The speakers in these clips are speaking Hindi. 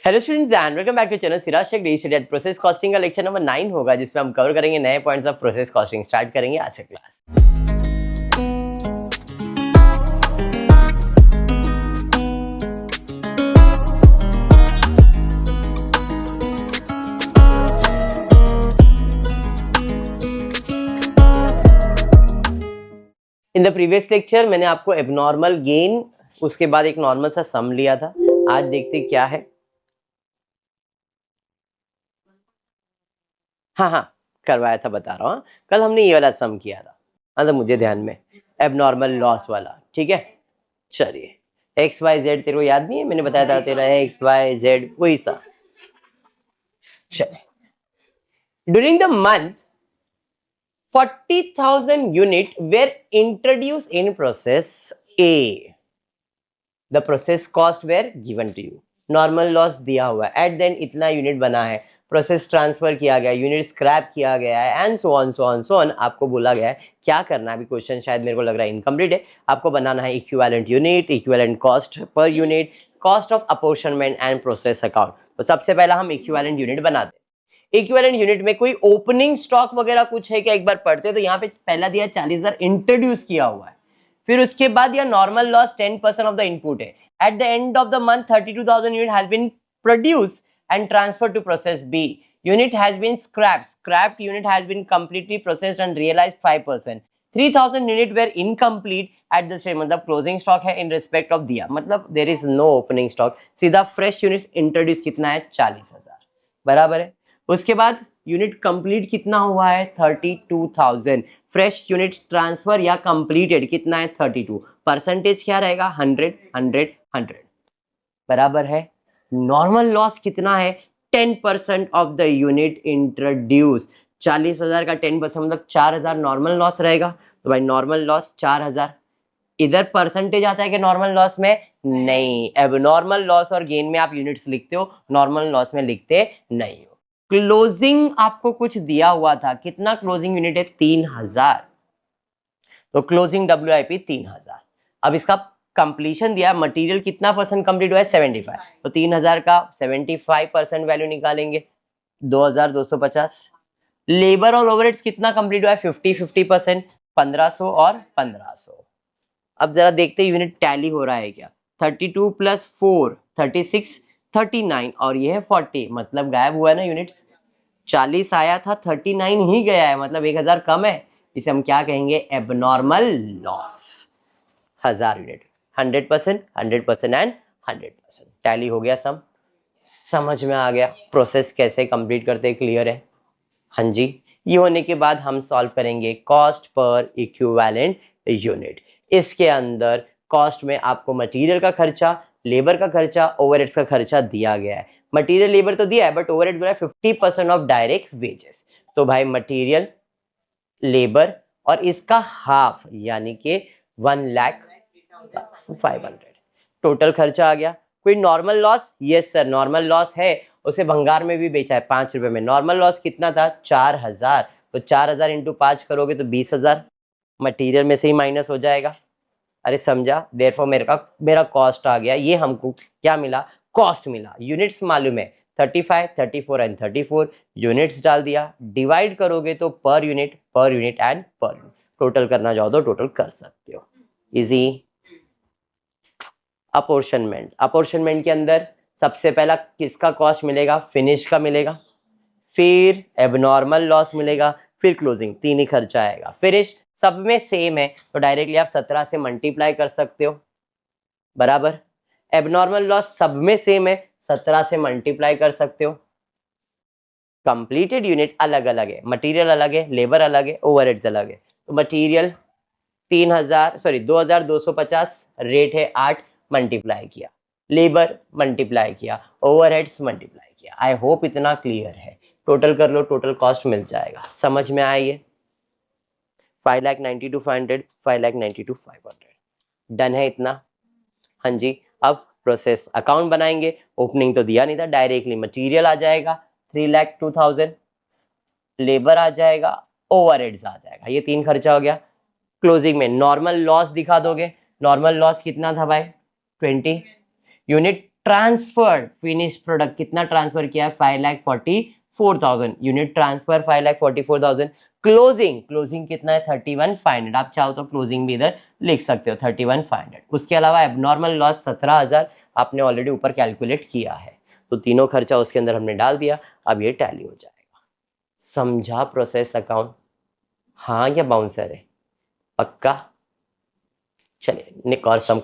Hello students and welcome back to channel Siraj Shaikh daily study. Process costing का लेक्चर नंबर 9 होगा जिसमें हम कवर करेंगे नए points of process costing. Start करेंगे आज का class. In the previous lecture मैंने आपको एबनॉर्मल गेन, उसके बाद एक नॉर्मल सा सम लिया था। आज देखते क्या है। हाँ करवाया था, बता रहा हूँ। कल हमने ये वाला सम किया था, मतलब मुझे ध्यान में एबनॉर्मल लॉस वाला। ठीक है, चलिए। एक्स वाई जेड तेरे को याद नहीं है? मैंने बताया था तेरा है एक्स वाई जेड, वही था। चलिए, during the month 40,000 unit were introduced in process A. The process cost were given to you. Normal loss दिया हुआ है, एट देन इतना यूनिट बना है, प्रोसेस ट्रांसफर किया गया, यूनिट स्क्रैप किया गया है, एंड सो ऑन। आपको बोला गया है क्या करना है। अभी क्वेश्चन शायद मेरे को लग रहा है इनकम्प्लीट है। आपको बनाना है equivalent unit, equivalent cost per unit, cost of apportionment and process account. तो सबसे पहला हम इक्विवेलेंट यूनिट बनाते हैं। इक्विवेलेंट यूनिट में कोई ओपनिंग स्टॉक वगैरह कुछ है क्या? एक बार पढ़ते हैं तो यहाँ पे पहला दिया 40,000 इंट्रोड्यूस किया हुआ है। फिर उसके बाद यह normal loss 10% of the input है। At the end of the month, 32,000 unit has been produced and transferred to process B. Unit has been scrapped. Scrapped unit has been completely processed and realized 5%. 3,000 unit were incomplete at the same. मतलब closing stock है in respect of दिया, मतलब there is no opening stock. सीधा fresh units introduce कितना है? 40,000, बराबर है। उसके बाद यूनिट कंप्लीट कितना हुआ है? 32,000। फ्रेश यूनिट ट्रांसफर या कंप्लीटेड कितना है? 32। परसेंटेज क्या रहेगा? 100 100 100, बराबर है। नॉर्मल लॉस कितना है? 10% ऑफ द यूनिट इंट्रोड्यूस। 40,000 का 10% मतलब 4,000 नॉर्मल लॉस रहेगा। तो भाई नॉर्मल लॉस 4,000। इधर परसेंटेज आता है कि नॉर्मल लॉस में? नहीं। अब नॉर्मल लॉस और गेन में आप यूनिट्स लिखते हो, नॉर्मल लॉस में लिखते नहीं हो। क्लोजिंग आपको कुछ दिया हुआ था, कितना क्लोजिंग यूनिट है? 3,000। तो क्लोजिंग WIP 3,000। अब इसका कंप्लीशन दिया, मटेरियल कितना परसेंट कंप्लीट हुआ है? 75। तो 3,000 का 75% वैल्यू निकालेंगे, 2,250। लेबर और ओवरहेड्स कितना कंप्लीट हुआ है? 50% 1,500 और 1,500। अब जरा देखते हैं यूनिट टैली हो रहा है क्या। 32 + 4 36 39 और ये है 40, मतलब गायब हुआ है ना यूनिट्स। 40 आया था, 39 ही गया है, मतलब 1,000 कम है। इसे हम क्या कहेंगे? Abnormal loss. 1,000 unit, 100% 100% and 100%। Tally हो गया सम, समझ में आ गया प्रोसेस कैसे कंप्लीट करते हैं? क्लियर है? हाँ जी। ये होने के बाद हम सॉल्व करेंगे कॉस्ट पर इक्विवेलेंट यूनिट। इसके अंदर कॉस्ट में आपको मटेरियल का खर्चा, लेबर का खर्चा, ओवरहेड्स का खर्चा दिया गया है। मटेरियल लेबर तो दिया है, बट ओवरहेड बोला 50% ऑफ डायरेक्ट वेजेस। तो भाई मटेरियल, लेबर और इसका हाफ, यानी कि 1,05,000 टोटल खर्चा आ गया। कोई normal loss? Yes sir, normal loss है। उसे भंगार में भी बेचा है 5 रुपए में। नॉर्मल लॉस कितना था? 4,000। तो 4,000 इंटू 5 करोगे तो 20,000 मटेरियल में से ही माइनस हो जाएगा। अरे समझा? देयरफॉर मेरा कॉस्ट आ गया। ये हमको क्या मिला? कॉस्ट मिला। यूनिट्स मालूम है 35 34 एंड 34, यूनिट्स डाल दिया। डिवाइड करोगे तो per unit and per unit. Total करना चाहो तो टोटल कर सकते हो, इजी। अपॉर्शनमेंट के अंदर सबसे पहला किसका कॉस्ट मिलेगा? फिनिश का मिलेगा, फिर एबनॉर्मल लॉस मिलेगा, फिर क्लोजिंग। 3 ही खर्चा आएगा। फिनिश सब में सेम है तो डायरेक्टली आप 17 से मल्टीप्लाई कर सकते हो, बराबर। एबनॉर्मल लॉस सब में सेम है, 17 से मल्टीप्लाई कर सकते हो। कंप्लीटेड यूनिट अलग अलग है, मटेरियल अलग है, लेबर अलग है, ओवरहेड्स अलग है। तो मटेरियल 2,250 रेट है 8, मल्टीप्लाई किया। लेबर मल्टीप्लाई किया, ओवरहेड्स मल्टीप्लाई किया। आई होप इतना क्लियर है। टोटल कर लो, टोटल कॉस्ट मिल जाएगा। समझ में आया ये? 5,92,500 5,92,500 डन है इतना? हाँ जी। अब प्रोसेस अकाउंट बनाएंगे। ओपनिंग तो दिया नहीं था, डायरेक्टली मटेरियल आ जाएगा 3,02,000, लेबर आ जाएगा, ओवरहेड्स आ जाएगा। ये 3 खर्चा हो गया। क्लोजिंग में नॉर्मल लॉस दिखा दोगे। नॉर्मल लॉस कितना था भाई? 20। यूनिट ट्रांसफर्ड फिनिश प्रोडक्ट कितना ट्रांसफर किया है 5,44,000 यूनिट ट्रांसफर 5,44,000। क्लोजिंग कितना है 31,500। आप चाहो तो क्लोजिंग भी इधर लिख सकते हो 31,500। उसके अलावा एबनॉर्मल लॉस 17,000 आपने ऑलरेडी ऊपर कैलकुलेट किया है, तो तीनों खर्चा उसके अंदर हमने डाल दिया। अब ये टैली हो जाएगा। समझा प्रोसेस अकाउंट? हाँ या बाउंसर है? पक्का? चलिए निक और सम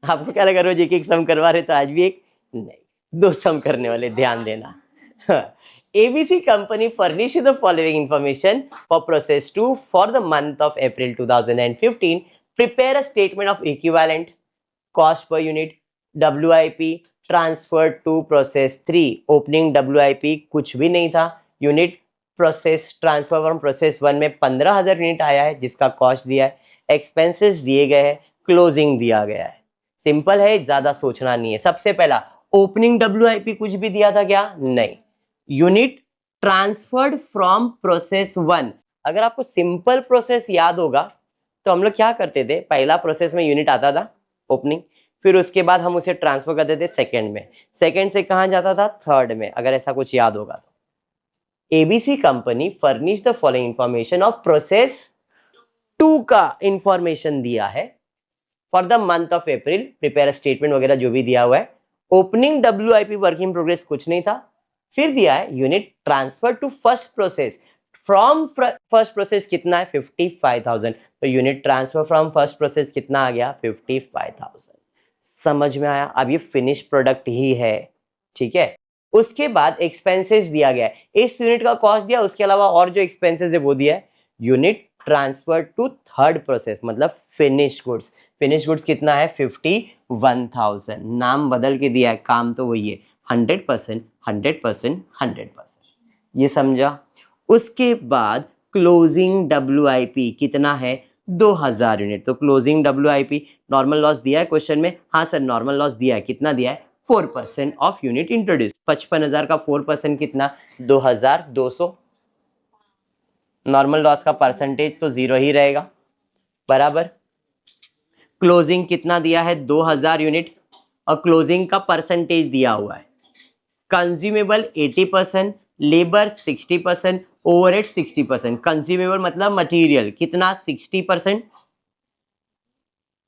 आपको क्या लगा रोज एक सम करवा रहे, तो आज भी एक नहीं 2 सम करने वाले, ध्यान देना। ABC company furnish you the following information for process 2 for the month of April 2015. Prepare a statement of equivalent cost per unit WIP transferred to process 3. Opening WIP कुछ भी नहीं था, unit process transfer from process 1 में 15,000 यूनिट आया है जिसका कॉस्ट दिया है, एक्सपेंसेस दिए गए हैं, क्लोजिंग दिया गया है। सिंपल है, ज्यादा सोचना नहीं है। सबसे पहला ओपनिंग WIP कुछ भी दिया था क्या? नहीं। Unit transferred from process 1। अगर आपको सिंपल प्रोसेस याद होगा तो हम लोग क्या करते थे, पहला प्रोसेस में यूनिट आता था ओपनिंग, फिर उसके बाद हम उसे ट्रांसफर करते थे सेकंड में, सेकंड से कहां जाता था थर्ड में, अगर ऐसा कुछ याद होगा तो। ABC company furnish the following information of process 2 का इंफॉर्मेशन दिया है for the month of April, prepare statement वगैरह जो भी दिया हुआ है। Opening WIP work in progress कुछ नहीं था, फिर दिया है unit transfer to first process from first process कितना है 55,000, तो unit transfer from first process कितना आ गया 55,000। समझ में आया? अब ये फिनिश प्रोडक्ट ही है, ठीक है। उसके बाद एक्सपेंसेस दिया गया है, इस यूनिट का कॉस्ट दिया, उसके अलावा और जो एक्सपेंसेस है वो दिया है। Unit transfer to third process मतलब फिनिश गुड्स, फिनिश गुड्स कितना है 51,000। नाम बदल के दिया है, काम तो वही है, 100%, 100%, 100%। ये समझा? उसके बाद क्लोजिंग WIP कितना है 2,000 यूनिट, तो क्लोजिंग WIP नॉर्मल लॉस दिया है क्वेश्चन में, हाँ सर नॉर्मल लॉस दिया है, कितना दिया है 4% ऑफ यूनिट इंट्रोड्यूस। 55,000 का 4% कितना 2,200। नॉर्मल लॉस का परसेंटेज तो 0 ही रहेगा, बराबर। क्लोजिंग कितना दिया है 2,000 यूनिट और क्लोजिंग का परसेंटेज दिया हुआ है। Consumable 80%, labour 60%, overhead 60%। कंज्यूमेबल मतलब मटेरियल कितना 60%,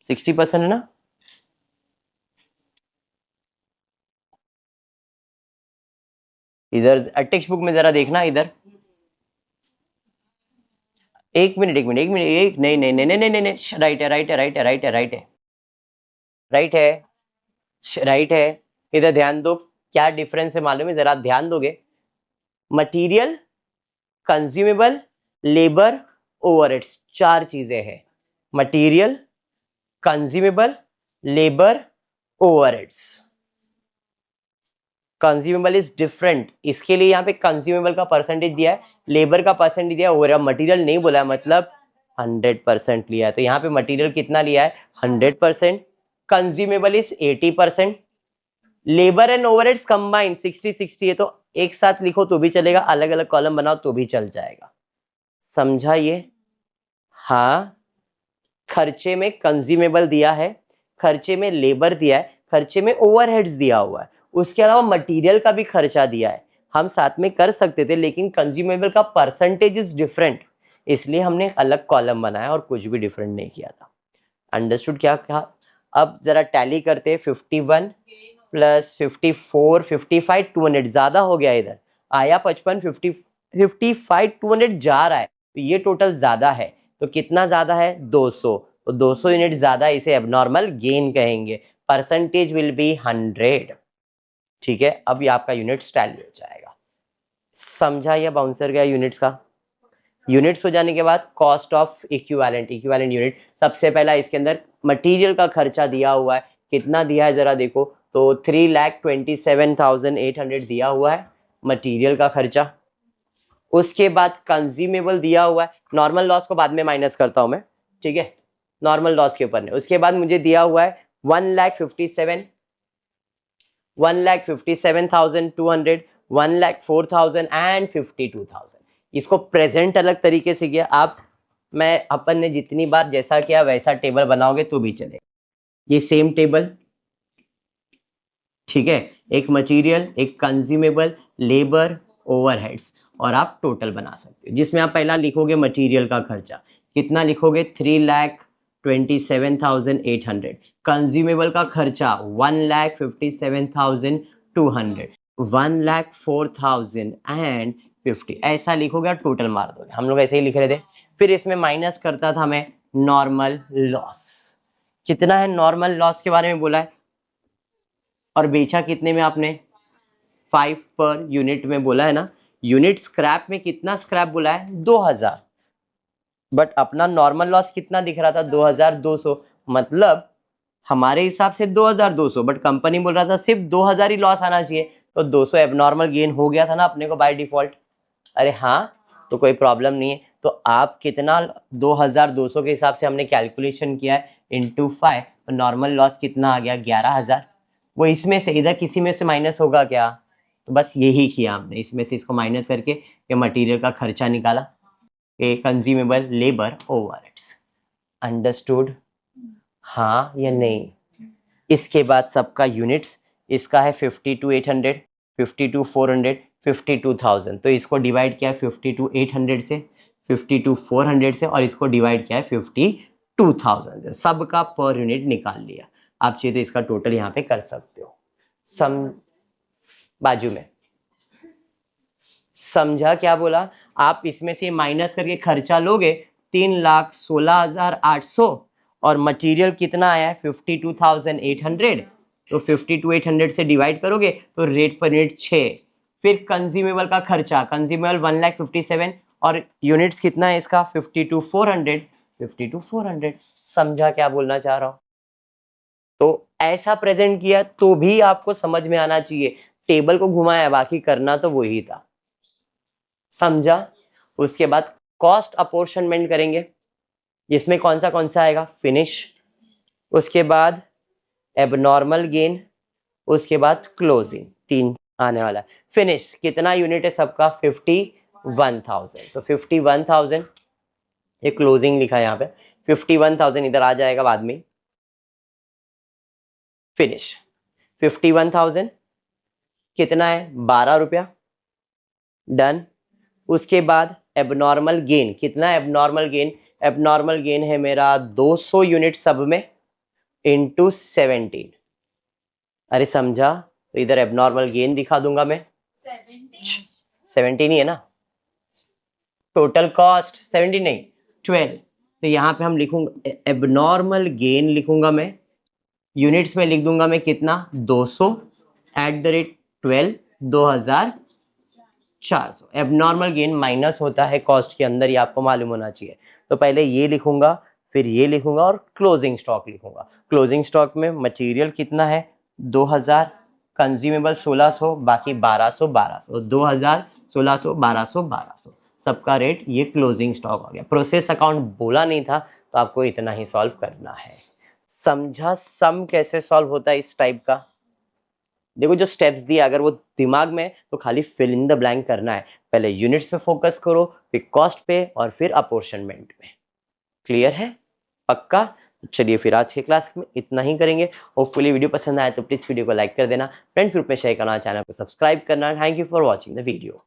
60% है ना। इधर टेक्स्ट बुक में जरा देखना, इधर एक मिनट एक नहीं नहीं नहीं नहीं नहीं नहीं राइट है राइट है राइट है राइट है राइट है राइट है राइट है। इधर ध्यान दो, क्या डिफरेंस है मालूम है, जरा ध्यान दोगे। मटेरियल, कंज्यूमेबल, लेबर, ओवरहेड्स, 4 चीजें हैं। Material, consumable, labour, overheads. Consumable is different, इसके लिए यहाँ पे कंज्यूमेबल का परसेंटेज दिया है, लेबर का परसेंटेज दिया है, ओवरहेड मटेरियल नहीं बोला है, मतलब 100% लिया है। तो यहाँ पे मटेरियल कितना लिया है 100%, consumable is 80%, labour and overheads combined 60-60 है, तो एक साथ लिखो तो भी चलेगा, अलग अलग कॉलम बनाओ तो भी चल जाएगा। समझा ये? हाँ, खर्चे में कंज्यूमेबल दिया है, खर्चे में लेबर दिया है, खर्चे में ओवरहेड्स दिया हुआ है, उसके अलावा मटेरियल का भी खर्चा दिया है। हम साथ में कर सकते थे लेकिन कंज्यूमेबल का परसेंटेज इज डिफरेंट, इसलिए हमने एक अलग कॉलम बनाया और कुछ भी डिफरेंट नहीं किया था। अंडरस्टूड क्या कहा? अब जरा टैली करते हैं। 51 प्लस 54, 55, 200 ज्यादा हो गया, इधर आया 55, 55, 200 जा रहा है, तो ये टोटल ज्यादा है, तो कितना ज्यादा है 200, तो 200 यूनिट ज्यादा, इसे एबनॉर्मल गेन कहेंगे। परसेंटेज विल बी 100, ठीक है। अब ये आपका यूनिट्स टैली हो जाएगा। समझा या बाउंसर गया यूनिट्स का? यूनिट्स हो जाने के बाद कॉस्ट ऑफ इक्विवेलेंट यूनिट। सबसे पहला इसके अंदर मटेरियल का खर्चा दिया हुआ है, कितना दिया है जरा देखो, तो 3,27,800 दिया हुआ है मटेरियल का खर्चा। उसके बाद कंज्यूमेबल दिया हुआ है, नॉर्मल लॉस को बाद में माइनस करता हूं मैं, ठीक है, नॉर्मल लॉस के ऊपर नहीं। उसके बाद मुझे दिया हुआ है 1,57,200, 1,04,000 एंड 52,000। इसको प्रेजेंट अलग तरीके से किया, आप मैं अपन ने जितनी बार जैसा किया वैसा टेबल बनाओगे तो भी चलेगा। ये सेम टेबल ठीक है, एक मटेरियल, एक कंज्यूमेबल, लेबर, ओवरहेड्स, और आप टोटल बना सकते हो, जिसमें आप पहला लिखोगे मटेरियल का खर्चा कितना लिखोगे 3,27,800, कंज्यूमेबल का खर्चा 1,57,200, 1,04,050, ऐसा लिखोगे और टोटल मार दोगे। हम लोग ऐसे ही लिख रहे थे। फिर इसमें माइनस करता था मैं नॉर्मल लॉस, कितना है नॉर्मल लॉस के बारे में बोला है, और बेचा कितने में आपने 5 पर यूनिट में बोला है ना। यूनिट स्क्रैप में कितना स्क्रैप बोला है 2000, बट अपना नॉर्मल लॉस कितना दिख रहा था 2200, मतलब हमारे हिसाब से 2200, बट कंपनी बोल रहा था सिर्फ 2000 ही लॉस आना चाहिए, तो 200 एबनॉर्मल गेन हो गया था ना अपने को बाय डिफॉल्ट। अरे हाँ, तो कोई प्रॉब्लम नहीं है। तो आप कितना 2200 के हिसाब से हमने कैलकुलेशन किया है इंटू 5, तो नॉर्मल लॉस कितना आ गया 11000। वो इसमें से इधर किसी में से माइनस होगा क्या, तो बस यही किया हमने, इसमें से इसको माइनस करके ये मटेरियल का खर्चा निकाला, ए कंज्यूमेबल, लेबर, ओवरहेड्स। अंडरस्टूड, हाँ या नहीं। इसके बाद सबका यूनिट्स, इसका है 52,800, 52,400, 52,000, तो इसको डिवाइड किया है 52,800 से, 52,400 से, और इसको डिवाइड किया है 52,000 से। सबका पर यूनिट निकाल लिया। आप चाहिए तो इसका टोटल यहाँ पे कर सकते हो। बाजू में समझा क्या बोला। आप इसमें से माइनस करके खर्चा लोगे 3,16,800, और मटेरियल कितना आया है 52,800, तो 52,800 से डिवाइड करोगे तो रेट पर यूनिट 6। फिर कंज्यूमेबल का खर्चा, कंज्यूमेबल 1,57,000, और यूनिट्स कितना है इसका 52,400, 52,400। समझा क्या बोलना चाह रहा हूँ। तो ऐसा प्रेजेंट किया तो भी आपको समझ में आना चाहिए, टेबल को घुमाया, बाकी करना तो वही था। समझा। उसके बाद कॉस्ट अपोर्शनमेंट करेंगे, जिसमें कौन सा आएगा फिनिश, उसके बाद एबनॉर्मल गेन, उसके बाद क्लोजिंग, 3 आने वाला है। फिनिश कितना यूनिट है सबका 51,000, तो 51,000, ये क्लोजिंग लिखा है यहाँ पे, 51,000 इधर आ जाएगा बाद में। फिनिश 51,000 कितना है 12 रुपया, डन। उसके बाद एबनॉर्मल गेन कितना है, एबनॉर्मल गेन है मेरा 200 यूनिट सब में इंटू 17। अरे समझा, तो इधर एबनॉर्मल गेन दिखा दूंगा मैं, 17 ही है ना। टोटल कॉस्ट 17 नहीं 12, तो यहाँ पे हम लिखूंगा एबनॉर्मल गेन, लिखूंगा मैं यूनिट्स में लिख दूंगा मैं कितना 200 at the rate 12, 2,400। Abnormal gain minus होता है कॉस्ट के अंदर, ये आपको मालूम होना चाहिए। तो पहले ये लिखूंगा, फिर ये लिखूंगा, और क्लोजिंग स्टॉक लिखूंगा। क्लोजिंग स्टॉक में मटेरियल कितना है 2000, कंज्यूमेबल 1600, बाकी 1200, 2000, 1600, 1200, 1200, सबका रेट, ये क्लोजिंग स्टॉक हो गया। प्रोसेस अकाउंट बोला नहीं था, तो आपको इतना ही सॉल्व करना है। समझा सम कैसे सॉल्व होता है इस टाइप का। देखो जो स्टेप्स दिए अगर वो दिमाग में, तो खाली फिल इन द ब्लैंक करना है। पहले यूनिट्स पे फोकस करो, फिर कॉस्ट पे, और फिर अपोर्शनमेंट में। क्लियर है, पक्का। चलिए फिर आज के क्लास में इतना ही करेंगे। होपफुली वीडियो पसंद आया तो प्लीज वीडियो को लाइक कर देना, फ्रेंड्स ग्रुप में शेयर करना, चैनल को सब्सक्राइब करना। Thank you for watching the video.